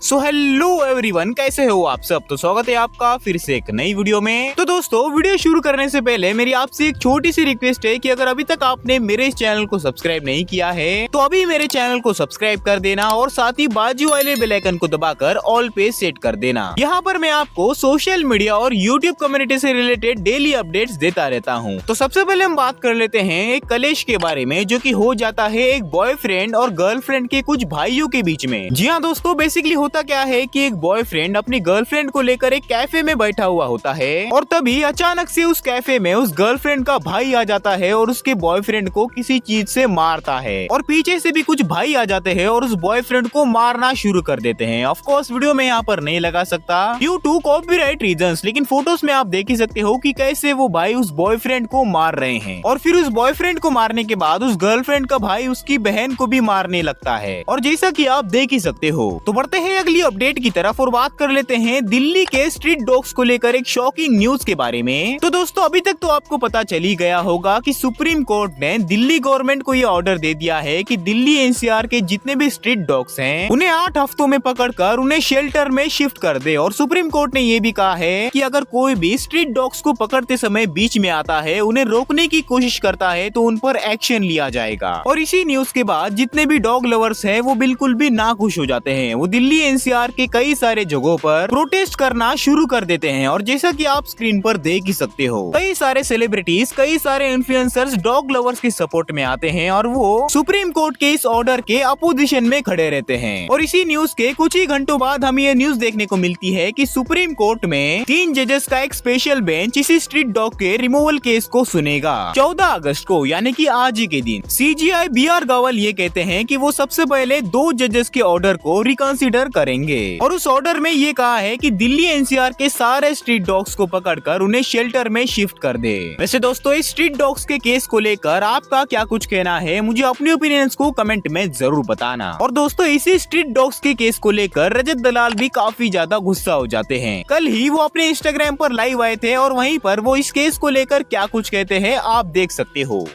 So hello everyone, कैसे हो आप सब। तो स्वागत है आपका फिर से एक नई वीडियो में। तो दोस्तों, वीडियो शुरू करने से पहले मेरी आपसे एक छोटी सी रिक्वेस्ट है कि अगर अभी तक आपने मेरे इस चैनल को सब्सक्राइब नहीं किया है तो अभी मेरे चैनल को सब्सक्राइब कर देना और साथ ही बाजू वाले बेल आइकन को दबाकर ऑल पे सेट कर देना। यहाँ पर मैं आपको सोशल मीडिया और यूट्यूब कम्युनिटी से रिलेटेड डेली अपडेट्स देता रहता हूँ। तो सबसे पहले हम बात कर लेते हैं एक कलेश के बारे में, जो की हो जाता है एक बॉयफ्रेंड और गर्लफ्रेंड के कुछ भाइयों के बीच में। जी हाँ दोस्तों, बेसिकली होता क्या है कि एक बॉयफ्रेंड अपनी गर्लफ्रेंड को लेकर एक कैफे में बैठा हुआ होता है और तभी अचानक से उस कैफे में उस गर्लफ्रेंड का भाई आ जाता है और उसके बॉयफ्रेंड को किसी चीज से मारता है और पीछे से भी कुछ भाई आ जाते हैं और उस बॉयफ्रेंड को मारना शुरू कर देते हैं। ऑफ कोर्स वीडियो में यहाँ पर नहीं लगा सकता ड्यू टू कॉपीराइट रीजंस, लेकिन फोटोज में आप देख ही सकते हो कि कैसे वो भाई उस बॉयफ्रेंड को मार रहे हैं और फिर उस बॉयफ्रेंड को मारने के बाद उस गर्लफ्रेंड का भाई उसकी बहन को भी मारने लगता है और जैसा कि आप देख ही सकते हो। तो बढ़ते हैं अगली अपडेट की तरफ और बात कर लेते हैं दिल्ली के स्ट्रीट डॉग्स को लेकर एक शॉकिंग न्यूज के बारे में। तो दोस्तों, अभी तक तो आपको पता चल ही गया होगा कि सुप्रीम कोर्ट ने दिल्ली गवर्नमेंट को ये ऑर्डर दे दिया है कि दिल्ली एनसीआर के जितने भी स्ट्रीट डॉग्स हैं उन्हें 8 हफ्तों में पकड़कर उन्हें शेल्टर में शिफ्ट कर दे। और सुप्रीम कोर्ट ने ये भी कहा है कि अगर कोई भी स्ट्रीट डॉग्स को पकड़ते समय बीच में आता है, उन्हें रोकने की कोशिश करता है तो उन पर एक्शन लिया जाएगा। और इसी न्यूज के बाद जितने भी डॉग लवर्स हैं वो बिल्कुल भी नाखुश हो जाते हैं। वो दिल्ली एनसीआर के कई सारे जगहों पर प्रोटेस्ट करना शुरू कर देते हैं और जैसा कि आप स्क्रीन पर देख ही सकते हो, कई सारे सेलिब्रिटीज, कई सारे इन्फ्लुएंसर्स डॉग लवर्स के सपोर्ट में आते हैं और वो सुप्रीम कोर्ट के इस ऑर्डर के अपोजिशन में खड़े रहते हैं। और इसी न्यूज के कुछ ही घंटों बाद हमें ये न्यूज देखने को मिलती है कि सुप्रीम कोर्ट में 3 जजेस का एक स्पेशल बेंच इसी स्ट्रीट डॉग के रिमूवल केस को सुनेगा 14 अगस्त को, यानी कि आज ही के दिन। सीजीआई BR गवल ये कहते हैं कि वो सबसे पहले 2 जजेस के ऑर्डर को रिकंसिडर करेंगे और उस ऑर्डर में ये कहा है कि दिल्ली एनसीआर के सारे स्ट्रीट डॉग्स को पकड़कर उन्हें शेल्टर में शिफ्ट कर दे। वैसे दोस्तों, इस स्ट्रीट डॉग्स के केस को लेकर आपका क्या कुछ कहना है, मुझे अपनी ओपिनियंस को कमेंट में जरूर बताना। और दोस्तों, इसी स्ट्रीट डॉग्स के केस को लेकर रजत दलाल भी काफी ज्यादा गुस्सा हो जाते हैं। कल ही वो अपने इंस्टाग्राम पर लाइव आए थे और वहीं पर वो इस केस को लेकर क्या कुछ कहते हैं आप देख सकते हो।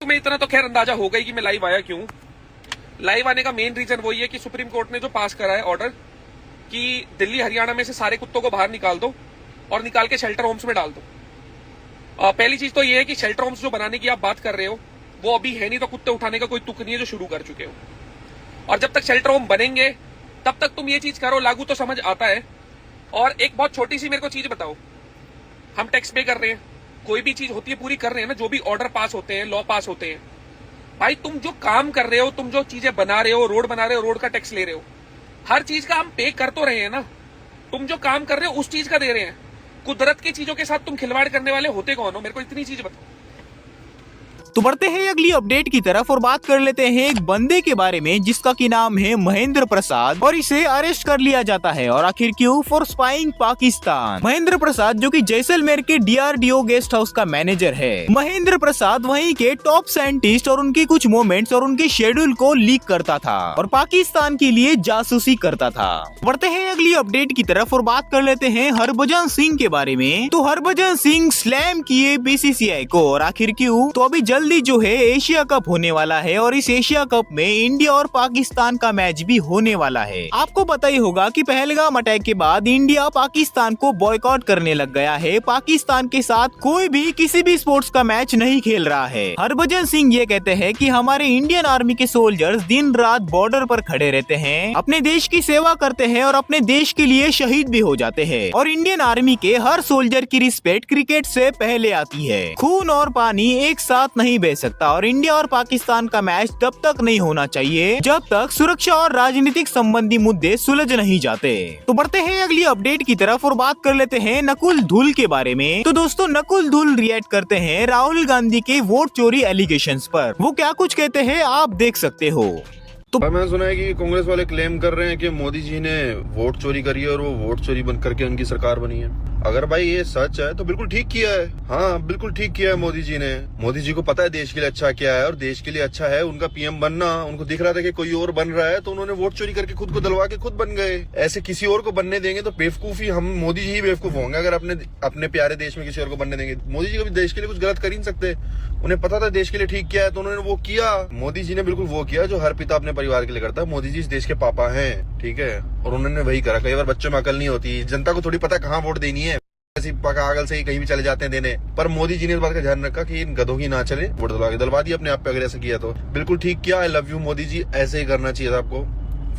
तुम्हें इतना तो खैर अंदाजा हो गई कि मैं लाइव आया क्यों। लाइव आने का मेन रीजन वही है कि सुप्रीम कोर्ट ने जो पास करा है ऑर्डर कि दिल्ली हरियाणा में से सारे कुत्तों को बाहर निकाल दो और निकाल के शेल्टर होम्स में डाल दो। पहली चीज तो ये है कि शेल्टर होम्स जो बनाने की आप बात कर रहे हो वो अभी है नहीं, तो कुत्ते उठाने का कोई तुक नहीं है जो शुरू कर चुके हो। और जब तक शेल्टर होम बनेंगे तब तक तुम ये चीज करो, लागू तो समझ आता है। और एक बहुत छोटी सी मेरे को चीज बताओ, हम टैक्स पे कर रहे हैं, कोई भी चीज होती है पूरी कर रहे हैं ना, जो भी ऑर्डर पास होते हैं, लॉ पास होते हैं, भाई तुम जो काम कर रहे हो, तुम जो चीजें बना रहे हो, रोड बना रहे हो, रोड का टैक्स ले रहे हो, हर चीज का हम पे कर तो रहे हैं ना। तुम जो काम कर रहे हो उस चीज का दे रहे हैं। कुदरत की चीजों के साथ तुम खिलवाड़ करने वाले होते कौन हो, मेरे को इतनी चीज बताओ। तो बढ़ते हैं अगली अपडेट की तरफ और बात कर लेते हैं एक बंदे के बारे में जिसका की नाम है महेंद्र प्रसाद और इसे अरेस्ट कर लिया जाता है। और आखिर क्यों? For spying Pakistan. महेंद्र प्रसाद जो कि जैसलमेर के DRDO गेस्ट हाउस का मैनेजर है। महेंद्र प्रसाद वहीं के टॉप साइंटिस्ट और उनके कुछ मोमेंट्स और उनके शेड्यूल को लीक करता था और पाकिस्तान के लिए जासूसी करता था। बढ़ते हैं अगली अपडेट की तरफ और बात कर लेते हैं हरभजन सिंह के बारे में। तो हरभजन सिंह स्लैम किए BCCI को और आखिर क्यों? तो अभी जल्दी जो है एशिया कप होने वाला है और इस एशिया कप में इंडिया और पाकिस्तान का मैच भी होने वाला है। आपको पता ही होगा कि पहलगाम अटैक के बाद इंडिया पाकिस्तान को बॉयकॉट करने लग गया है। पाकिस्तान के साथ कोई भी किसी भी स्पोर्ट्स का मैच नहीं खेल रहा है। हरभजन सिंह ये कहते हैं कि हमारे इंडियन आर्मी के सोल्जर्स दिन रात बॉर्डर पर खड़े रहते हैं, अपने देश की सेवा करते हैं और अपने देश के लिए शहीद भी हो जाते हैं। और इंडियन आर्मी के हर सोल्जर की रिस्पेक्ट क्रिकेट से पहले आती है। खून और पानी एक साथ नहीं बह सकता और इंडिया और पाकिस्तान का मैच तब तक नहीं होना चाहिए जब तक सुरक्षा और राजनीतिक संबंधी मुद्दे सुलझ नहीं जाते। तो बढ़ते हैं अगली अपडेट की तरफ और बात कर लेते हैं नकुल धुल के बारे में। तो दोस्तों, नकुल धुल रिएक्ट करते हैं राहुल गांधी के वोट चोरी एलिगेशंस पर। वो क्या कुछ कहते हैं आप देख सकते हो। तो मैंने सुना है कि कांग्रेस वाले क्लेम कर रहे हैं कि मोदी जी ने वोट चोरी करी है और वो वोट चोरी बन करके उनकी सरकार बनी है। अगर भाई ये सच है तो बिल्कुल ठीक किया है। हाँ बिल्कुल ठीक किया है मोदी जी ने। मोदी जी को पता है देश के लिए अच्छा क्या है, और देश के लिए अच्छा है उनका पीएम बनना। उनको दिख रहा था कि कोई और बन रहा है, तो उन्होंने वोट चोरी करके खुद को दिलवा के खुद बन गए। ऐसे किसी और को बनने देंगे तो बेवकूफी, हम मोदी जी ही बेवकूफ होंगे अगर अपने प्यारे देश में किसी और को बनने देंगे। मोदी जी कभी देश के लिए कुछ गलत कर ही नहीं सकते। उन्हें पता था देश के लिए ठीक किया है तो उन्होंने वो किया। मोदी जी ने बिल्कुल वो किया जो हर पिता अपने परिवार के लिए करता है। मोदी जी इस देश के पापा हैं, ठीक है, और उन्होंने वही करा। कई बार बच्चों में अकल नहीं होती, जनता को थोड़ी पता कहाँ वोट देनी है, ऐसी पागल से ही कहीं भी चले जाते हैं देने। पर मोदी जी ने इस बात का ध्यान रखा कि इन गधों की ना चले, वोट दिलवा दिया अपने आप पे। अगर ऐसा किया तो बिल्कुल ठीक किया। I love you Modi ji, ऐसे ही करना चाहिए था आपको।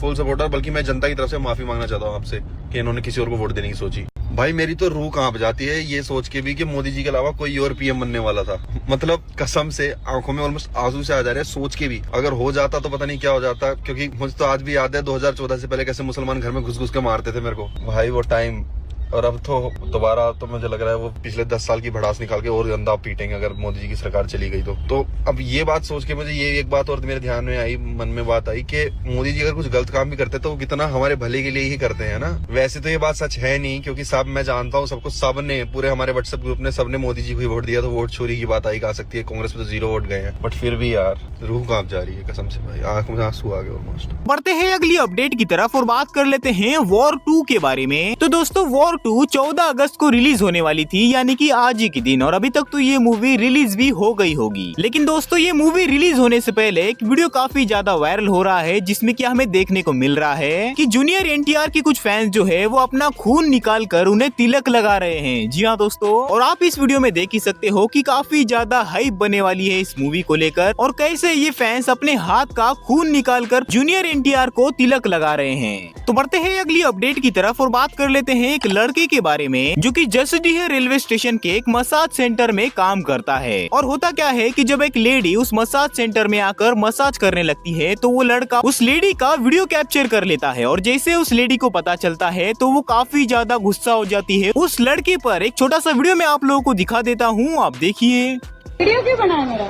फुल सपोर्टर, बल्कि मैं जनता की तरफ से माफी मांगना चाहता हूँ आपसे कि इन्होंने किसी और को वोट देने की सोची। भाई मेरी तो रूह कांप जाती है ये सोच के भी कि मोदी जी के अलावा कोई और पीएम बनने वाला था। मतलब कसम से आंखों में ऑलमोस्ट आंसू से आ जा रहे हैं सोच के भी। अगर हो जाता तो पता नहीं क्या हो जाता, क्योंकि मुझे तो आज भी याद है 2014 से पहले कैसे मुसलमान घर में घुस घुस के मारते थे मेरे को। भाई वो टाइम, और अब तो दोबारा तो मुझे लग रहा है वो पिछले 10 साल की भड़ास निकाल के और गंदा पीटेंगे अगर मोदी जी की सरकार चली गई तो अब ये बात सोच के मुझे ये एक बात और मेरे ध्यान में आई, मन में बात आई कि मोदी जी अगर कुछ गलत काम भी करते तो वो कितना हमारे भले के लिए ही करते हैं ना। वैसे तो ये बात सच है नहीं, क्योंकि सब मैं जानता हूँ, सबको सबने पूरे हमारे व्हाट्सएप ग्रुप ने सबने मोदी जी को ही वोट दिया, तो वोट चोरी की बात आई आ सकती है। कांग्रेस में तो 0 वोट गए हैं, बट फिर भी यार रूह कांप जा रही है कसम से। भाई आंखों में आंसू आ गए ऑलमोस्ट। बढ़ते हैं अगली अपडेट की तरफ और बात कर लेते हैं वॉर 2 के बारे में। तो दोस्तों वॉर 2 14 अगस्त को रिलीज होने वाली थी, यानी कि आज ही के दिन, और अभी तक तो ये मूवी रिलीज भी हो गई होगी। लेकिन दोस्तों ये मूवी रिलीज होने से पहले एक वीडियो काफी ज्यादा वायरल हो रहा है, जिसमें क्या हमें देखने को मिल रहा है कि जूनियर एनटीआर के कुछ फैंस जो है वो अपना खून निकाल कर उन्हें तिलक लगा रहे हैं। जी हाँ दोस्तों, और आप इस वीडियो में देख ही सकते हो कि काफी ज्यादा हाइप बनने वाली है इस मूवी को लेकर, और कैसे ये फैंस अपने हाथ का खून निकाल कर जूनियर एनटीआर को तिलक लगा रहे हैं। तो बढ़ते हैं अगली अपडेट की तरफ और बात कर लेते हैं एक लड़के के बारे में जो कि जसडीह रेलवे स्टेशन के एक मसाज सेंटर में काम करता है। और होता क्या है कि जब एक लेडी उस मसाज सेंटर में आकर मसाज करने लगती है तो वो लड़का उस लेडी का वीडियो कैप्चर कर लेता है, और जैसे उस लेडी को पता चलता है तो वो काफी ज्यादा गुस्सा हो जाती है उस लड़के पर। एक छोटा सा वीडियो मैं आप लोगों को दिखा देता हूँ, आप देखिए। वीडियो क्यों बनाया मेरा?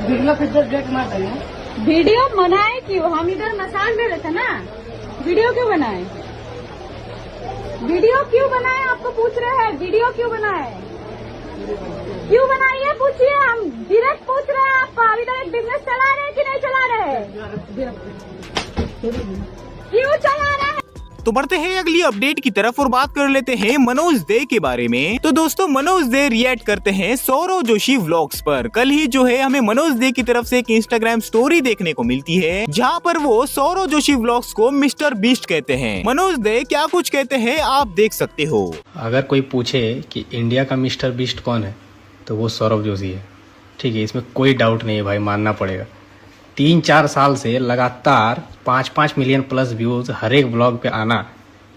वीडियो फिर ब्रेक मार देना। वीडियो बनाए क्यों? हम इधर मसाज दे रहे थे ना। वीडियो क्यों बनाए? वीडियो क्यों बनाए? आपको पूछ रहे हैं वीडियो क्यों बनाए? क्यों बनाई है पूछिए, हम डायरेक्ट पूछ रहे हैं आपको। अभी तक एक बिजनेस चला रहे हैं कि नहीं चला रहे? क्यों चला रहे हैं? तो बढ़ते हैं अगली अपडेट की तरफ और बात कर लेते हैं मनोज दे के बारे में। तो दोस्तों मनोज दे रिएक्ट करते हैं सौरव जोशी व्लॉग्स पर। कल ही जो है हमें मनोज दे की तरफ से एक इंस्टाग्राम स्टोरी देखने को मिलती है, जहां पर वो सौरव जोशी व्लॉग्स को मिस्टर बीस्ट कहते हैं। मनोज दे क्या कुछ कहते हैं आप देख सकते हो। अगर कोई पूछे कि इंडिया का मिस्टर बीस्ट कौन है तो वो सौरव जोशी है, ठीक है, इसमें कोई डाउट नहीं है भाई, मानना पड़ेगा। 3-4 साल से लगातार 5-5 मिलियन प्लस व्यूज हर एक ब्लॉग पे आना,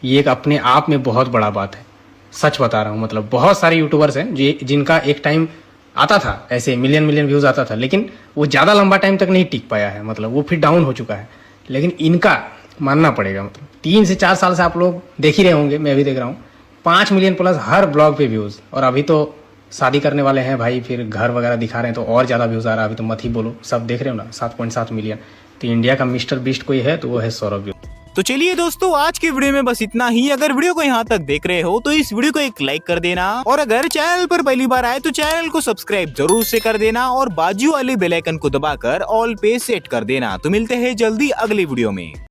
ये एक अपने आप में बहुत बड़ा बात है। सच बता रहा हूँ, मतलब बहुत सारे यूट्यूबर्स हैं जिनका एक टाइम आता था ऐसे मिलियन व्यूज आता था, लेकिन वो ज़्यादा लंबा टाइम तक नहीं टिक पाया है, मतलब वो फिर डाउन हो चुका है। लेकिन इनका मानना पड़ेगा, मतलब 3 से 4 साल से आप लोग देख ही रहे होंगे, मैं भी देख रहा हूँ, 5 मिलियन प्लस हर ब्लॉग पे व्यूज। और अभी तो शादी करने वाले हैं भाई, फिर घर वगैरह दिखा रहे हैं तो और ज़्यादा व्यूज़ आ रहा है। अभी तो मत ही बोलो, सब देख रहे हो ना, 7.7 मिलियन। तो इंडिया का मिस्टर बीस्ट कोई है तो वो है सौरभ जोशी। तो चलिए दोस्तों आज के वीडियो में बस इतना ही। अगर वीडियो को यहाँ तक देख रहे हो तो इस वीडियो को एक लाइक कर देना, और अगर चैनल पर पहली बार आए तो चैनल को सब्सक्राइब जरूर से कर देना, और बाजू वाले बेल आइकन को दबाकर ऑल पे सेट कर देना। तो मिलते हैं जल्दी अगले वीडियो में।